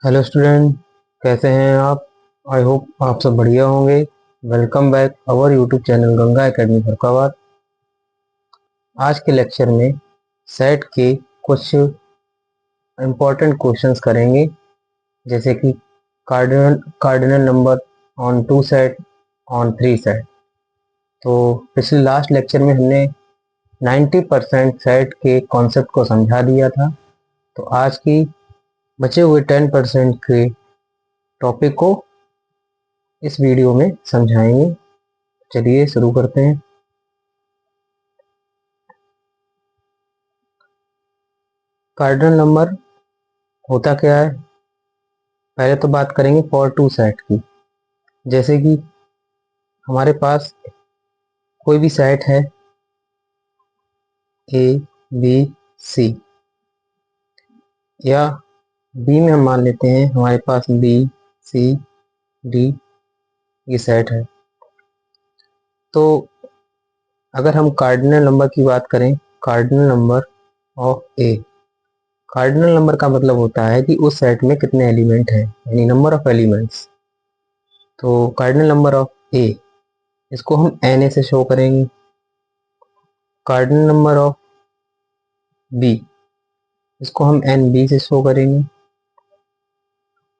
Hello student, कैसे हैं आप। आई होप आप सब बढ़िया होंगे। Welcome back our YouTube channel Ganga academy Farrukhabad. आज के लेक्चर में सेट के कुछ इम्पोर्टेंट क्वेश्चंस करेंगे, जैसे कि cardinal number on two set, on three set. तो पिछले लास्ट लेक्चर में हमने 90% सेट के कॉन्सेप्ट को समझा दिया था। तो आज की बचे हुए 10% के टॉपिक को इस वीडियो में समझाएंगे। चलिए शुरू करते हैं। कार्डिनल नंबर होता क्या है, पहले तो बात करेंगे फॉर टू सेट की। जैसे कि हमारे पास कोई भी सेट है ए बी सी, या बी में हम मान लेते हैं हमारे पास बी सी डी ये सेट है। तो अगर हम कार्डिनल नंबर की बात करें, cardinal number of A, cardinal number का मतलब होता है कि उस सेट में कितने एलिमेंट हैं, यानी नंबर ऑफ एलिमेंट्स। तो कार्डिनल नंबर ऑफ ए, इसको हम एन से शो करेंगे। कार्डिनल नंबर ऑफ बी, इसको हम एन बी से शो करेंगे।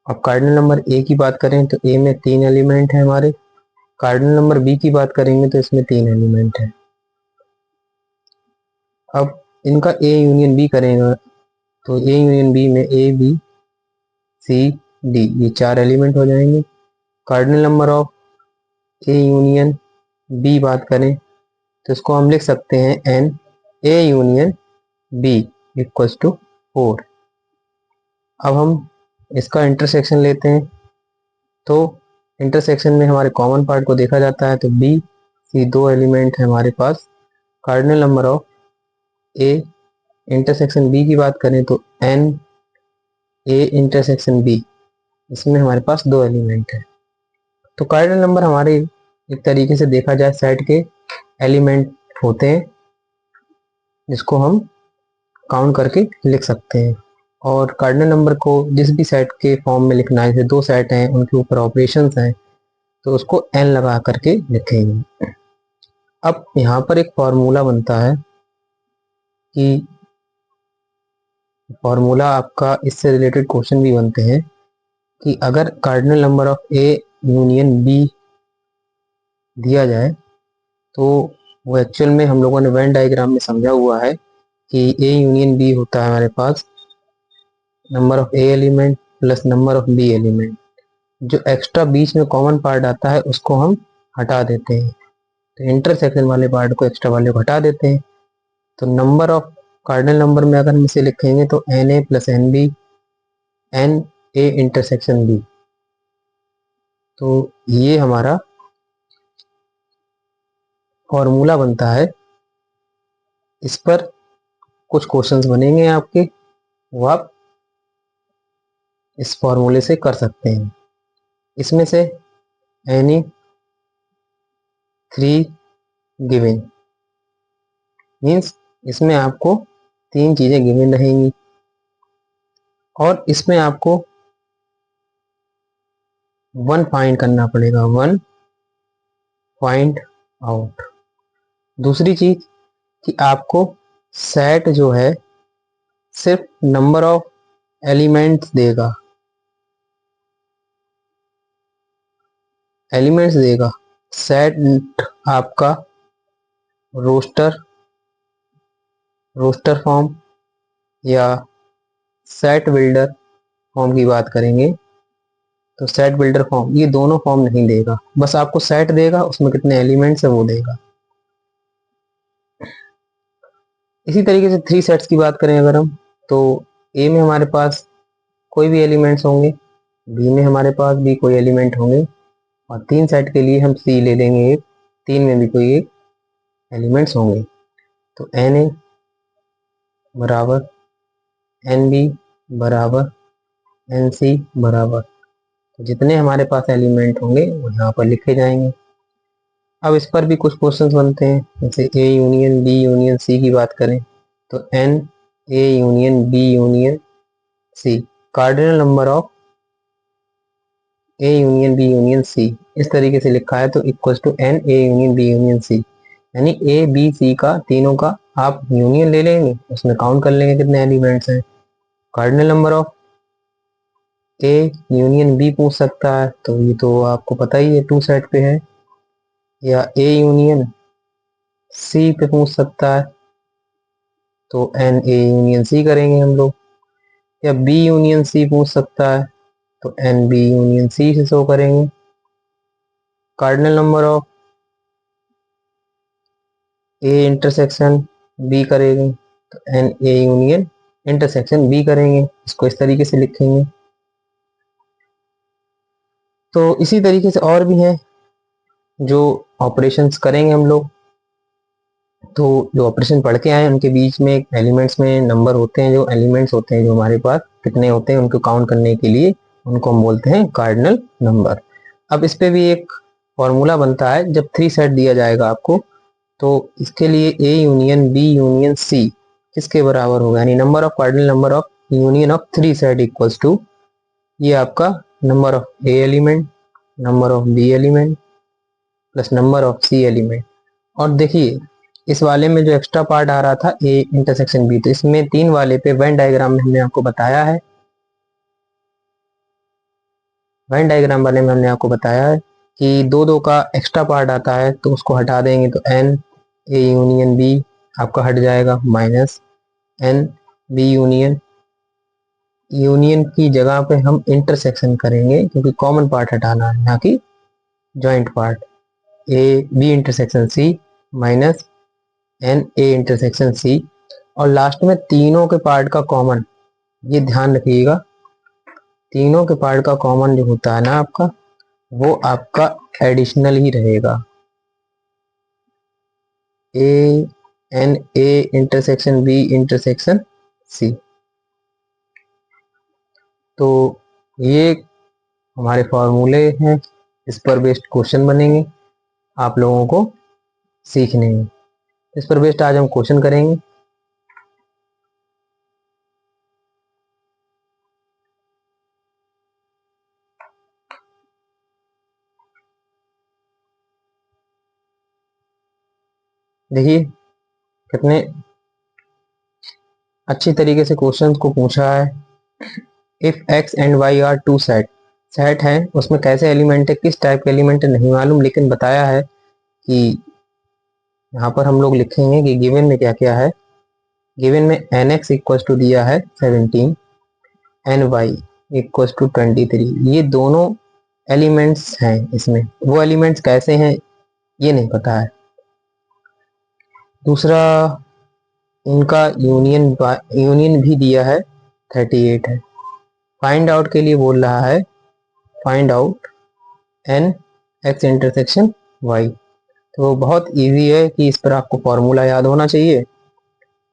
अब कार्डिनल नंबर ए की बात करें तो ए में 3 एलिमेंट है हमारे। कार्डिनल नंबर बी की बात करेंगे तो इसमें 3 एलिमेंट है। अब इनका ए यूनियन बी करेंगे तो ए यूनियन बी में ए बी सी डी ये 4 एलिमेंट हो जाएंगे। Cardinal number of A union B बात करें तो इसको हम लिख सकते हैं n A union B equals to 4। अब हम इसका इंटरसेक्शन लेते हैं। तो इंटरसेक्शन में हमारे कॉमन पार्ट को देखा जाता है, तो बी सी 2 एलिमेंट है हमारे पास। Cardinal number of A intersection B की बात करें तो एन ए इंटरसेक्शन बी, इसमें हमारे पास 2 एलिमेंट है। तो कार्डिनल नंबर हमारे एक तरीके से देखा जाए सेट के एलिमेंट होते हैं, जिसको हम काउंट करके लिख सकते हैं। और कार्डिनल नंबर को जिस भी सेट के फॉर्म में लिखना है, जैसे 2 सेट हैं उनके ऊपर ऑपरेशंस हैं, तो उसको एन लगा करके लिखेंगे। अब यहाँ पर एक फॉर्मूला बनता है कि फॉर्मूला आपका इससे रिलेटेड क्वेश्चन भी बनते हैं कि अगर cardinal number of A union B दिया जाए, तो वो एक्चुअल में हम लोगों ने वेन डायग्राम में समझा हुआ है कि ए यूनियन बी होता है हमारे पास number of A element plus number of B element. जो एक्स्ट्रा बीच में कॉमन पार्ट आता है उसको हम हटा देते हैं, तो इंटरसेक्शन वाले पार्ट को एक्स्ट्रा वाले को हटा देते हैं। तो नंबर ऑफ कार्डिनल नंबर में अगर हम इसे लिखेंगे तो n A plus n B, n A intersection B. तो ये हमारा फॉर्मूला बनता है। इस पर कुछ क्वेश्चंस बनेंगे आपके, वो आप इस फॉर्मूले से कर सकते हैं। इसमें से एनी 3 गिवन मीन्स इसमें आपको 3 चीजें गिवन रहेंगी, और इसमें आपको 1 फाइंड करना पड़ेगा, 1 फाइंड आउट। दूसरी चीज कि आपको सेट जो है सिर्फ नंबर ऑफ एलिमेंट्स देगा, एलिमेंट्स देगा। सेट आपका रोस्टर फॉर्म या सेट बिल्डर फॉर्म की बात करेंगे तो सेट बिल्डर फॉर्म, ये दोनों फॉर्म नहीं देगा, बस आपको सेट देगा, उसमें कितने एलिमेंट्स है वो देगा। इसी तरीके से 3 सेट्स की बात करें अगर हम, तो ए में हमारे पास कोई भी एलिमेंट्स होंगे, बी में हमारे पास भी कोई एलिमेंट होंगे, और 3 सेट के लिए हम सी ले लेंगे एक, 3 में भी कोई एक एलिमेंट्स होंगे। तो एन ए बराबर एन बी बराबर एन सी बराबर, तो जितने हमारे पास एलिमेंट होंगे वो यहाँ पर लिखे जाएंगे। अब इस पर भी कुछ क्वेश्चंस बनते हैं, जैसे A union B union C की बात करें तो n A union B union C cardinal number of A union B union C इस तरीके से लिखा है तो equals to n A union B union C, यानी ए बी सी का तीनों का आप यूनियन ले लेंगे, उसमें काउंट कर लेंगे कितने एलिमेंट्स हैं। Cardinal number of A union B पूछ सकता है तो ये तो आपको पता ही है 2 सेट पे है, या ए यूनियन सी पे पूछ सकता है तो एन ए यूनियन सी करेंगे हम लोग, या बी यूनियन सी पूछ सकता है तो एन बी यूनियन सी से शो करेंगे। Cardinal number of A intersection B करेंगे तो n A union intersection B करेंगे, इसको इस तरीके से लिखेंगे। तो इसी तरीके से और भी हैं जो ऑपरेशंस करेंगे हम लोग। तो जो ऑपरेशन पढ़ के आए उनके बीच में एलिमेंट्स में नंबर होते हैं, जो एलिमेंट्स होते हैं जो हमारे पास कितने होते हैं उनको काउंट करने के लिए उनको हम बोलते हैं कार्डिनल नंबर। अब इस पे भी एक फॉर्मूला बनता है, जब 3 सेट दिया जाएगा आपको तो इसके लिए A union B union C किसके बराबर होगा, यानी number of cardinal number of union of 3 set equals to ये आपका number of A element, number of B element plus number of C element. और देखिए इस वाले में जो एक्स्ट्रा पार्ट आ रहा था ए इंटरसेक्शन बी, तो इसमें 3 वाले पे वेन डायग्राम में हमने आपको बताया है, वेन डायग्राम वाले में हमने आपको बताया है कि दो दो का एक्स्ट्रा पार्ट आता है तो उसको हटा देंगे तो एन ए यूनियन बी आपका हट जाएगा, minus n B union, union की जगह पे हम इंटरसेक्शन करेंगे क्योंकि कॉमन पार्ट हटाना है ना कि joint part, A B intersection C minus n A intersection C. और लास्ट में तीनों के पार्ट का कॉमन, ये ध्यान रखिएगा, तीनों के पार्ट का कॉमन जो होता है ना आपका वो आपका एडिशनल ही रहेगा, A n A intersection B intersection C. तो ये हमारे फॉर्मूले हैं, इस पर बेस्ड क्वेश्चन बनेंगे आप लोगों को सीखने हैं। इस पर बेस्ड आज हम क्वेश्चन करेंगे। देखिए कितने अच्छी तरीके से क्वेश्चन को पूछा है। If X and Y are two set, set है उसमें कैसे एलिमेंट है, किस टाइप के एलिमेंट है नहीं मालूम, लेकिन बताया है कि यहाँ पर हम लोग लिखेंगे कि गिवन में क्या क्या है। गिवन में एन एक्स इक्वल टू दिया है 17, एन वाई इक्वल टू 23, ये दोनों एलिमेंट्स हैं इसमें, वो एलिमेंट्स कैसे हैं ये नहीं पता है। दूसरा इनका यूनियन भी दिया है 38 है। फाइंड आउट के लिए बोल रहा है find out n X intersection Y, तो बहुत इजी है कि इस पर आपको फॉर्मूला याद होना चाहिए।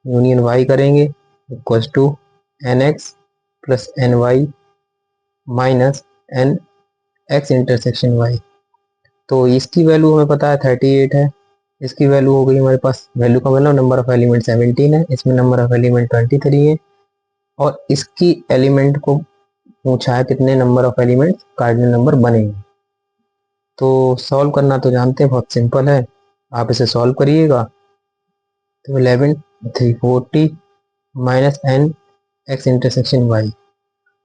यूनियन वाई करेंगे equals to n X plus n Y minus n X intersection Y. तो इसकी वैल्यू हमें पता है 38 है, इसकी वैल्यू हो गई हमारे पास, वैल्यू का मतलब नंबर ऑफ एलिमेंट 17 है, इसमें नंबर ऑफ एलिमेंट 23 है, और इसकी एलिमेंट को पूछा है कितने number of element cardinal number बनेंगे। तो सॉल्व करना तो जानते हैं बहुत सिंपल है, आप इसे सॉल्व करिएगा तो 11 340 minus n X intersection Y.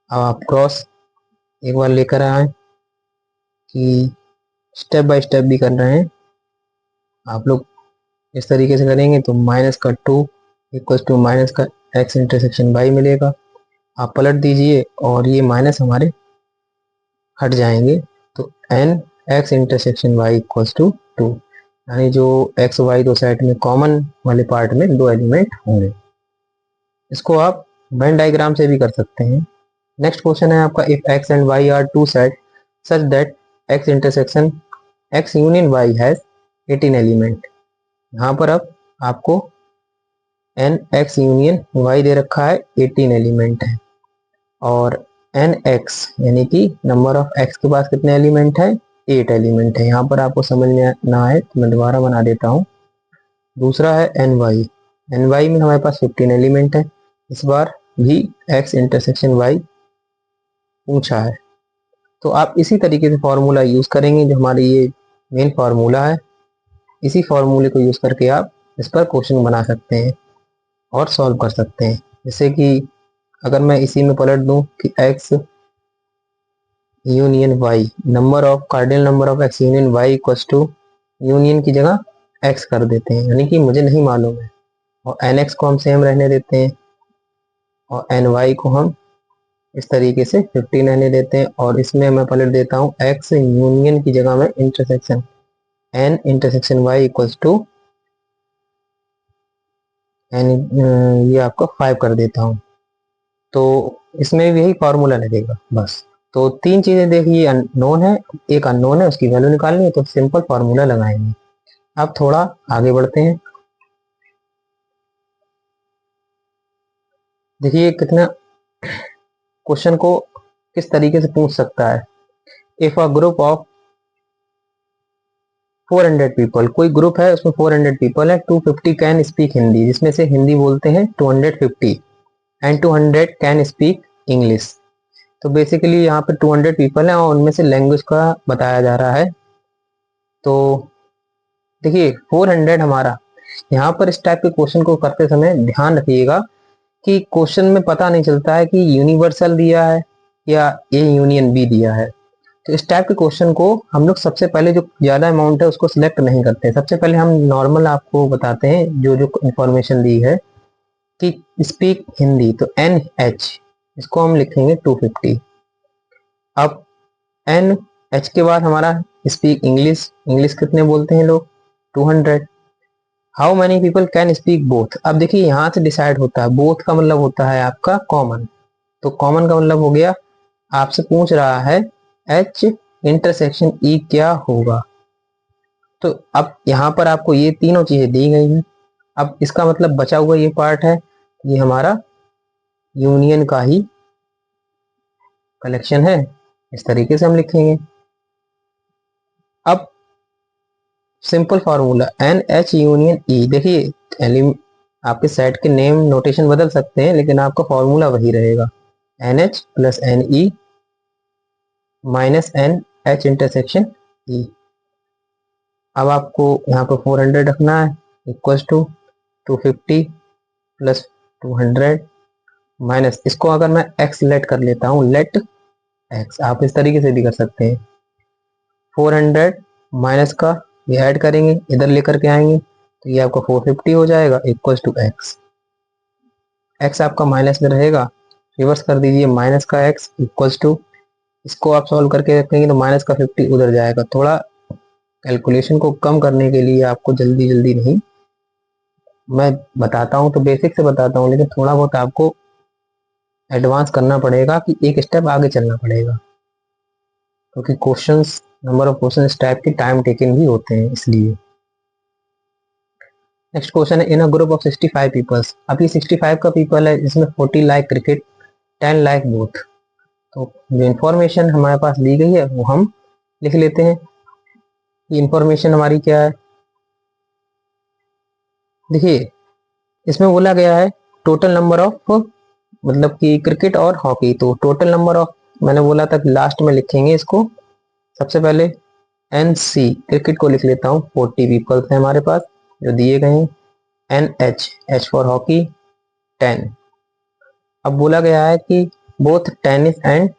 अब आप क्रॉस एक बार लेकर आए कि स्टेप बाय स्टेप भी कर रहे हैं आप लोग, इस तरीके से करेंगे तो माइनस का 2 इक्वल टू माइनस का एक्स इंटरसेक्शन वाई मिलेगा। आप पलट दीजिए और ये माइनस हमारे हट जाएंगे तो n X intersection Y equals to 2, यानी जो एक्स वाई दो सेट में कॉमन वाले पार्ट में दो एलिमेंट होंगे। इसको आप वेन डायग्राम से भी कर सकते हैं। नेक्स्ट क्वेश्चन है आपका if X and Y are two set such that X intersection X union Y has 18 element. यहाँ पर अब आपको एन एक्स यूनियन वाई दे रखा है 18 एलिमेंट है, और एन एक्स यानी कि नंबर ऑफ एक्स के पास कितने एलिमेंट है 8 एलिमेंट है। यहाँ पर आपको समझ में ना आए तो मैं दोबारा बना देता हूँ। दूसरा है एन वाई में हमारे पास 15 एलिमेंट है, इस बार भी एक्स इंटरसेक्शन वाई पूछा है तो आप इसी तरीके से फॉर्मूला यूज़ करेंगे, जो हमारी ये मेन फार्मूला है। इसी फार्मूले को यूज़ करके आप इस पर क्वेश्चन बना सकते हैं और सॉल्व कर सकते हैं। जैसे कि अगर मैं इसी में पलट दूं कि x union y, number of cardinal number of x union y equals to, union की जगह x कर देते हैं, यानी कि मुझे नहीं मालूम है, और nx को हम सेम रहने देते हैं और ny को हम इस तरीके से 15 रहने देते हैं। और इसमें मैं पलट देता हूँ x यूनियन की जगह में intersection n intersection y equals to n, ये आपका 5 कर देता हूँ। तो इसमें भी यही फार्मूला लगेगा बस। तो तीन चीजें देखिए, अननोन है, एक अननोन है, उसकी वैल्यू निकालनी है, तो सिंपल फार्मूला लगाएंगे। अब थोड़ा आगे बढ़ते हैं। देखिए कितना क्वेश्चन को किस तरीके से पूछ सकता है। If a group of 400 people, कोई ग्रुप है उसमें 400 पीपल है, 250 कैन स्पीक हिंदी, जिसमें से हिंदी बोलते हैं 250, एंड 200 कैन स्पीक इंग्लिश। तो बेसिकली यहाँ पे 200 पीपल हैं और उनमें से लैंग्वेज का बताया जा रहा है। तो देखिए 400 हमारा, यहाँ पर इस टाइप के क्वेश्चन को करते समय ध्यान रखिएगा कि क्वेश्चन में पता नहीं चलता है कि यूनिवर्सल दिया है या ए यूनियन बी दिया है। तो इस टाइप के क्वेश्चन को हम लोग सबसे पहले जो ज़्यादा अमाउंट है उसको सिलेक्ट नहीं करते हैं। सबसे पहले हम नॉर्मल आपको बताते हैं जो जो इंफॉर्मेशन दी है कि स्पीक हिंदी, तो एन एच इसको हम लिखेंगे 250। अब एन एच के बाद हमारा स्पीक इंग्लिश, इंग्लिश कितने बोलते हैं लोग, 200। How many people can speak both, अब देखिए यहाँ से डिसाइड होता है, बोथ का मतलब होता है आपका कॉमन, तो कॉमन का मतलब हो गया, आपसे पूछ रहा है एच इंटरसेक्शन ई क्या होगा। तो अब यहाँ पर आपको ये तीनों चीजें दी गई हैं। अब इसका मतलब बचा हुआ ये पार्ट है, ये हमारा यूनियन का ही कलेक्शन है, इस तरीके से हम लिखेंगे। अब simple formula n H union E, देखिए आपके सेट के नेम नोटेशन बदल सकते हैं लेकिन आपका फॉर्मूला वही रहेगा, n H plus n E minus n H intersection E. अब आपको यहाँ पर 400 रखना है इक्वल्स टू 250 प्लस 200 माइनस, इसको अगर मैं x लेट कर लेता हूँ, लेट x, आप इस तरीके से भी कर सकते हैं। 400 माइनस का ये ऐड करेंगे, इधर लेकर के आएंगे तो ये आपका 450 हो जाएगा इक्वल्स टू x। x आपका माइनस में रहेगा, रिवर्स कर दीजिए, माइनस का x इक्वल्स टू, इसको आप सॉल्व करके रखेंगे तो माइनस का 50 उधर जाएगा। थोड़ा कैलकुलेशन को कम करने के लिए आपको जल्दी जल्दी नहीं, मैं बताता हूँ तो बेसिक से बताता हूँ, लेकिन थोड़ा बहुत आपको एडवांस करना पड़ेगा कि एक स्टेप आगे चलना पड़ेगा, क्योंकि क्वेश्चंस, नंबर ऑफ क्वेश्चन इस टाइप के टाइम टेकिंग भी होते हैं इसलिए। नेक्स्ट क्वेश्चन है इन अ ग्रुप ऑफ 65 पीपल्स, अभी 65 का पीपल है, इसमें 40 लाइक क्रिकेट, 10 लाइक बोथ। तो जो इंफॉर्मेशन हमारे पास दी गई है वो हम लिख लेते हैं। ये इंफॉर्मेशन हमारी क्या है, देखिए इसमें बोला गया है टोटल नंबर ऑफ, मतलब कि क्रिकेट और हॉकी, तो टोटल नंबर ऑफ मैंने बोला था कि लास्ट में लिखेंगे इसको। सबसे पहले एन सी क्रिकेट को लिख लेता हूँ, 40 पीपल्स हैं हमारे पास जो दिए गए हैं। N H, H for hockey 10। अब बोला गया है कि both tennis and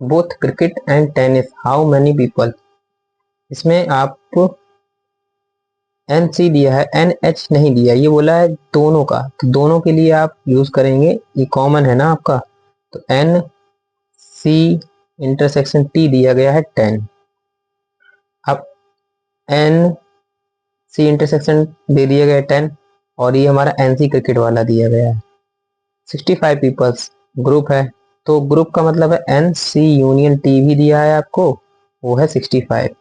both cricket and tennis how many people, इसमें आपको एन सी दिया है, एन एच नहीं दिया, ये बोला है दोनों का, तो दोनों के लिए आप यूज करेंगे, ये कॉमन है ना आपका, तो एन सी इंटरसेक्शन टी दिया गया है 10। अब एन सी इंटरसेक्शन दे दिया गया है 10, और ये हमारा एन सी क्रिकेट वाला दिया गया है। 65 पीपल्स ग्रुप है, तो ग्रुप का मतलब है एन सी यूनियन टी भी दिया है आपको, वो है 65।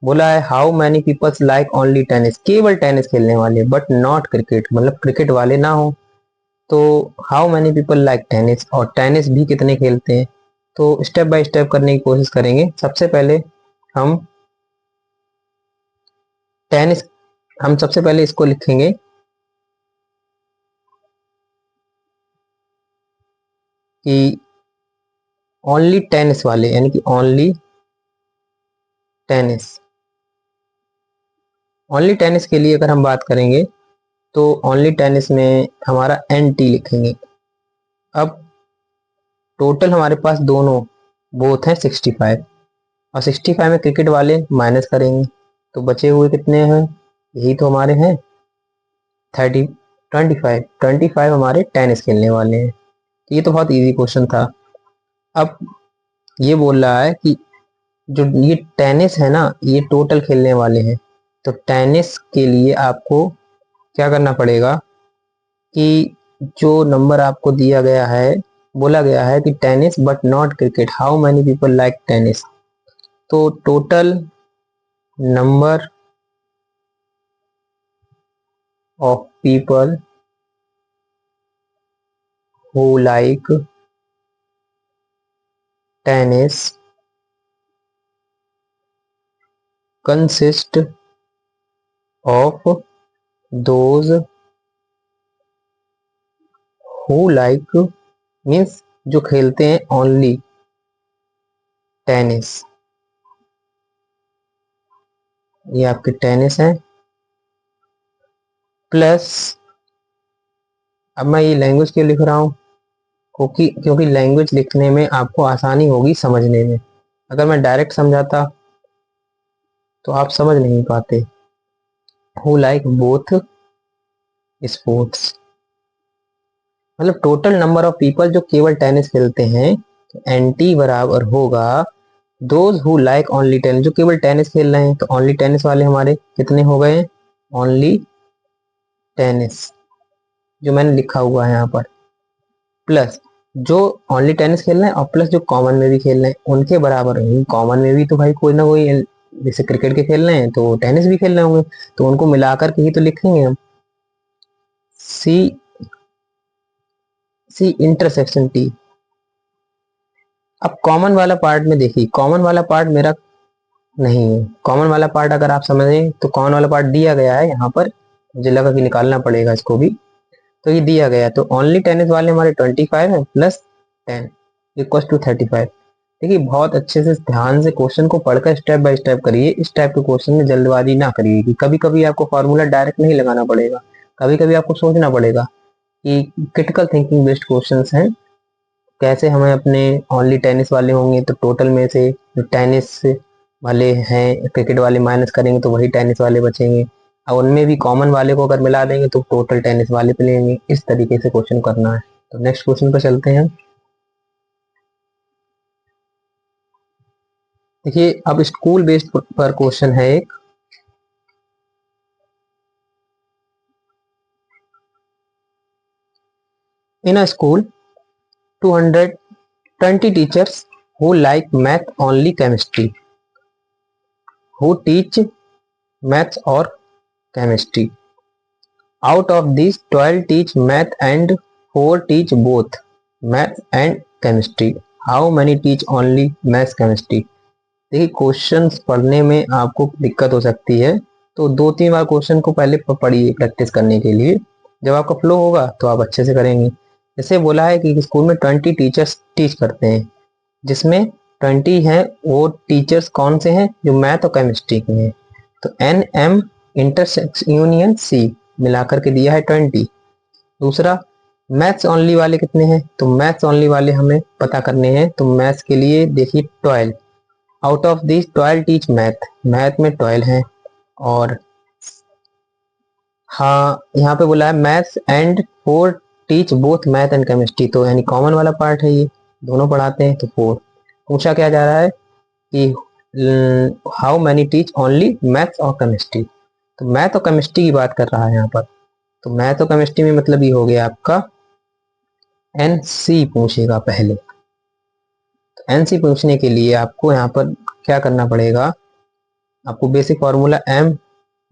बोला है how many peoples like only tennis, केवल टेनिस खेलने वाले, बट नॉट क्रिकेट, मतलब क्रिकेट वाले ना हो। तो how many people like tennis, और टेनिस भी कितने खेलते हैं, तो स्टेप बाय स्टेप करने की कोशिश करेंगे। सबसे पहले हम टेनिस, हम सबसे पहले इसको लिखेंगे कि ओनली टेनिस वाले, यानी कि ओनली टेनिस के लिए अगर हम बात करेंगे तो ओनली टेनिस में हमारा NT लिखेंगे। अब टोटल हमारे पास दोनों बोथ हैं 65, और 65 में क्रिकेट वाले माइनस करेंगे तो बचे हुए कितने हैं, यही तो हमारे हैं 25 हमारे टेनिस खेलने वाले हैं। ये तो बहुत इजी क्वेश्चन था। अब ये बोल रहा है कि जो ये टेनिस है ना, ये टोटल खेलने वाले हैं, तो टेनिस के लिए आपको क्या करना पड़ेगा कि जो नंबर आपको दिया गया है, बोला गया है कि tennis but not cricket, how many people like tennis, तो total number of people who like tennis consist of those who like, means जो खेलते हैं ओनली टेनिस, ये आपके टेनिस है, प्लस अब मैं ये लैंग्वेज क्यों लिख रहा हूँ, क्योंकि लैंग्वेज लिखने में आपको आसानी होगी समझने में। अगर मैं डायरेक्ट समझाता तो आप समझ नहीं पाते। हु लाइक बोथ स्पोर्ट्स, मतलब टोटल नंबर ऑफ पीपल जो केवल टेनिस खेलते हैं, तो NT बराबर होगा those who like only tennis, जो केवल टेनिस खेल रहे हैं, तो ओनली टेनिस वाले हमारे कितने हो गए, ओनली टेनिस जो मैंने लिखा हुआ है यहाँ पर, प्लस जो ओनली टेनिस खेल रहे हैं और प्लस जो कॉमन में भी खेल रहे हैं उनके बराबर होंगे। कॉमन में भी तो भाई कोई ना कोई, जैसे क्रिकेट के खेल रहे हैं तो टेनिस भी खेल रहे होंगे, तो उनको मिलाकर के ही तो लिखेंगे हम। C intersection T। अब कॉमन वाला पार्ट में देखिए, कॉमन वाला पार्ट मेरा नहीं है। कॉमन वाला पार्ट अगर आप समझें तो कॉमन वाला पार्ट दिया गया है यहाँ पर, मुझे लगा कि निकालना पड़ेगा इसको भी, तो ये दिया गया है। तो ओनली टेनिस वाले हमारे 25 है प्लस 10 इक्वल टू 35। देखिए बहुत अच्छे से ध्यान से क्वेश्चन को पढ़कर स्टेप बाय स्टेप करिए। इस टाइप के क्वेश्चन में जल्दबाजी ना करिए कि कभी कभी आपको फॉर्मूला डायरेक्ट नहीं लगाना पड़ेगा, कभी कभी आपको सोचना पड़ेगा कि क्रिटिकल थिंकिंग बेस्ड क्वेश्चंस हैं, कैसे हमें अपने ओनली टेनिस वाले होंगे तो टोटल में से जो टेनिस वाले हैं क्रिकेट वाले माइनस करेंगे तो वही टेनिस वाले बचेंगे, और उनमें भी कॉमन वाले को अगर मिला देंगे तो टोटल टेनिस वाले पे लेंगे। इस तरीके से क्वेश्चन करना है। तो नेक्स्ट क्वेश्चन पर चलते हैं। देखिए अब स्कूल बेस्ड पर क्वेश्चन है एक, in a school 220 teachers who like math only chemistry, who teach maths or chemistry, out of these 12 teach math and 4 teach both math and chemistry, how many teach only math chemistry। देखिए questions पढ़ने में आपको दिक्कत हो सकती है, तो 2-3 बार question को पहले पढ़िए प्रैक्टिस करने के लिए, जब आपका फ्लो होगा तो आप अच्छे से करेंगे। जैसे बोला है कि स्कूल में 20 टीचर्स टीच करते हैं, जिसमें 20 हैं वो टीचर्स कौन से हैं, जो मैथ और केमिस्ट्री के हैं, तो NM इंटरसेक्स यूनियन C मिलाकर के दिया है 20। दूसरा मैथ्स ओनली वाले कितने हैं, तो मैथ्स ओनली वाले हमें पता करने हैं, तो मैथ्स के लिए देखिए 12, out of this 12 teach math, math में 12 हैं, और हाँ यहाँ पे बोला है maths and 4 teach both math and chemistry, तो यानी कॉमन वाला पार्ट है, ये दोनों पढ़ाते हैं, तो 4। पूछा क्या जा रहा है कि how many teach only maths और केमिस्ट्री, तो मैथ और केमिस्ट्री की बात कर रहा है यहाँ पर। तो मैथ और केमिस्ट्री में मतलब ये हो गया आपका NC पूछेगा पहले। तो NC पूछने के लिए आपको यहाँ पर क्या करना पड़ेगा, आपको basic formula M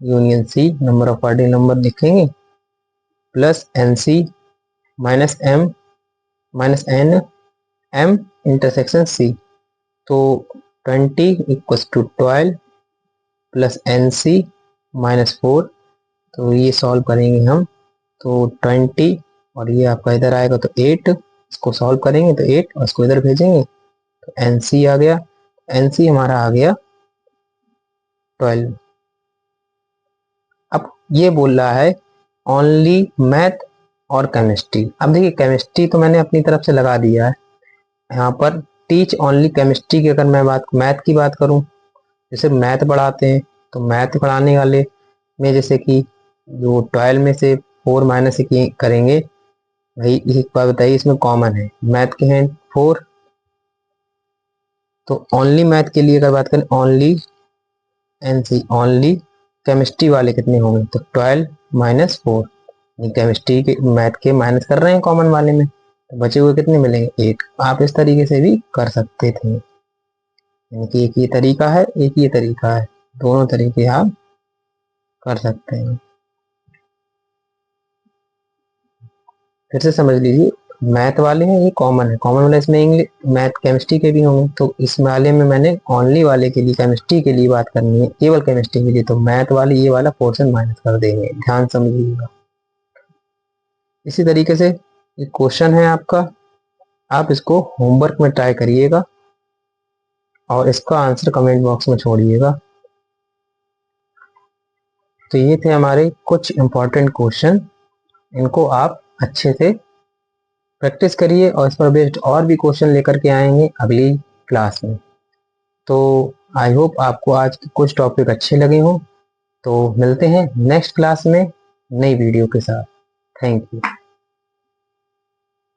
union C number of ordinal number लिखेंगे, plus NC minus M minus N M intersection C, तो 20 equals to 12 plus NC minus 4, तो ये सॉल्व करेंगे हम, तो 20 और ये आपका इधर आएगा तो 8 इसको सॉल्व करेंगे तो 8 और इसको इधर भेजेंगे तो NC आ गया। NC हमारा आ गया 12। अब ये बोल रहा है ओनली मैथ और केमिस्ट्री। अब देखिए केमिस्ट्री तो मैंने अपनी तरफ से लगा दिया है यहाँ पर। टीच ओनली केमिस्ट्री की अगर मैं मैथ की बात करूँ, जैसे मैथ पढ़ाते हैं तो मैथ पढ़ाने वाले में जैसे कि जो 12 में से 4 माइनस करेंगे, भाई एक बात बताइए इसमें कॉमन है, मैथ के हैं 4, तो ओनली मैथ के लिए अगर बात करें ओनली NC ओनली केमिस्ट्री वाले कितने होंगे, तो 12 माइनस 4, केमिस्ट्री के मैथ के माइनस कर रहे हैं कॉमन वाले में, तो बचे हुए कितने मिलेंगे 1। आप इस तरीके से भी कर सकते थे, यानी कि एक ये तरीका है, एक ये तरीका है, दोनों तरीके आप कर सकते हैं। फिर से समझ लीजिए, मैथ वाले हैं ये कॉमन है, कॉमन वाला इसमें इंग्लिश मैथ केमिस्ट्री के भी होंगे, तो इस वाले में मैंने ओनली वाले के लिए केमिस्ट्री के लिए बात करनी है, केवल केमिस्ट्री के लिए, तो मैथ वाले ये वाला पोर्शन माइनस कर देंगे, ध्यान समझिएगा। इसी तरीके से एक क्वेश्चन है आपका, आप इसको होमवर्क में ट्राई करिएगा और इसका आंसर कमेंट बॉक्स में छोड़िएगा। तो ये थे हमारे कुछ इंपॉर्टेंट क्वेश्चन, इनको आप अच्छे से प्रैक्टिस करिए और इस पर बेस्ड और भी क्वेश्चन लेकर के आएंगे अगली क्लास में। तो आई होप आपको आज के कुछ टॉपिक अच्छे लगे हों। तो मिलते हैं नेक्स्ट क्लास में नई वीडियो के साथ। Thank you.